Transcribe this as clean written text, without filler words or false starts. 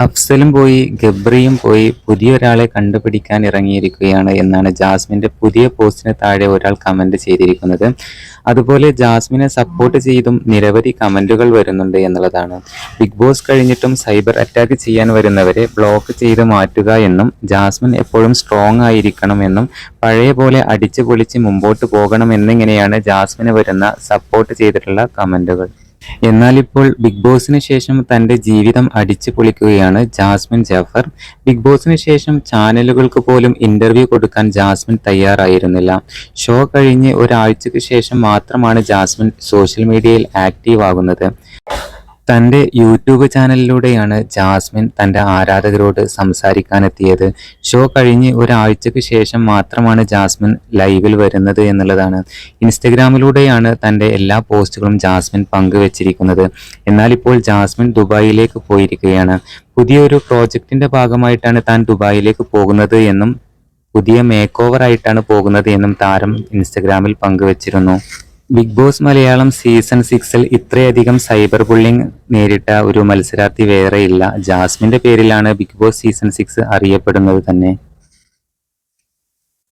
അഫ്സലും പോയി ഗബ്രിയും പോയി പുതിയൊരാളെ കണ്ടുപിടിക്കാൻ ഇറങ്ങിയിരിക്കുകയാണ് എന്നാണ് ജാസ്മിന്റെ പുതിയ പോസ്റ്റിന് താഴെ ഒരാൾ കമന്റ് ചെയ്തിരിക്കുന്നത്. അതുപോലെ ജാസ്മിനെ സപ്പോർട്ട് ചെയ്തും നിരവധി കമന്റുകൾ വരുന്നുണ്ട് എന്നുള്ളതാണ്. ബിഗ് ബോസ് കഴിഞ്ഞിട്ടും സൈബർ അറ്റാക്ക് ചെയ്യാൻ വരുന്നവരെ ബ്ലോക്ക് ചെയ്ത് മാറ്റുക എന്നും ജാസ്മിൻ എപ്പോഴും സ്ട്രോങ് ആയിരിക്കണം എന്നും പഴയ പോലെ അടിച്ചു പൊളിച്ച് മുമ്പോട്ട് പോകണം എന്നിങ്ങനെയാണ് ജാസ്മിന് വരുന്ന സപ്പോർട്ട് ചെയ്തിട്ടുള്ള കമന്റുകൾ. എന്നാൽ ഇപ്പോൾ ബിഗ് ബോസിന് ശേഷം തന്റെ ജീവിതം അടിച്ചു പൊളിക്കുകയാണ് ജാസ്മിൻ ജാഫർ. ബിഗ് ബോസിന് ശേഷം ചാനലുകൾക്ക് പോലും ഇന്റർവ്യൂ കൊടുക്കാൻ ജാസ്മിൻ തയ്യാറായിരുന്നില്ല. ഷോ കഴിഞ്ഞ് ഒരാഴ്ചയ്ക്ക് ശേഷം മാത്രമാണ് ജാസ്മിൻ സോഷ്യൽ മീഡിയയിൽ ആക്റ്റീവ് ആകുന്നത്. തന്റെ യൂട്യൂബ് ചാനലിലൂടെയാണ് ജാസ്മിൻ തന്റെ ആരാധകരോട് സംസാരിക്കാനെത്തിയത്. ഷോ കഴിഞ്ഞ് ഒരാഴ്ചയ്ക്ക് ശേഷം മാത്രമാണ് ജാസ്മിൻ ലൈവിൽ വരുന്നത് എന്നുള്ളതാണ്. ഇൻസ്റ്റഗ്രാമിലൂടെയാണ് തന്റെ എല്ലാ പോസ്റ്റുകളും ജാസ്മിൻ പങ്കുവച്ചിരിക്കുന്നത്. എന്നാൽ ഇപ്പോൾ ജാസ്മിൻ ദുബായിലേക്ക് പോയിരിക്കുകയാണ്. പുതിയൊരു പ്രോജക്റ്റിന്റെ ഭാഗമായിട്ടാണ് താൻ ദുബായിലേക്ക് പോകുന്നത് എന്നും പുതിയ മേക്ക് ഓവർ ആയിട്ടാണ് പോകുന്നത് എന്നും താരം ഇൻസ്റ്റഗ്രാമിൽ പങ്കുവച്ചിരുന്നു. ബിഗ് ബോസ് മലയാളം സീസൺ 6 ഇത്രയധികം സൈബർ ബുള്ളിംഗ് നേരിട്ട ഒരു മത്സരാർത്ഥി വേറെയില്ല. ജാസ്മിന്റെ പേരിലാണ് ബിഗ് ബോസ് സീസൺ 6 അറിയപ്പെടുന്നത് തന്നെ.